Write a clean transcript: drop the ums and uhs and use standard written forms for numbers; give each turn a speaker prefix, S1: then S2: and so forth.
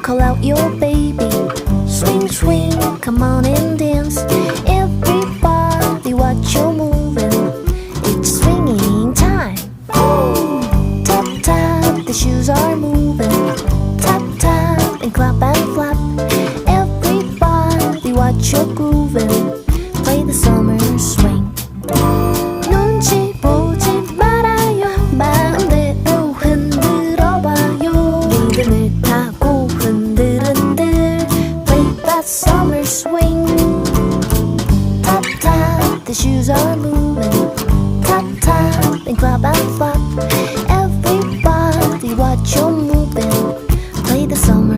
S1: Call out your baby. Swing, swing, come on and dance. Everybody watch you moving. It's swinging time. Tap, tap, the shoes are moving. Tap, tap, and clap and flap. Everybody watch you grooving. Play the summer swing. 눈치 보지 말아요. 마음대로 흔들어봐요. 리듬을 타고 Summer swing. Tap, tap, the shoes are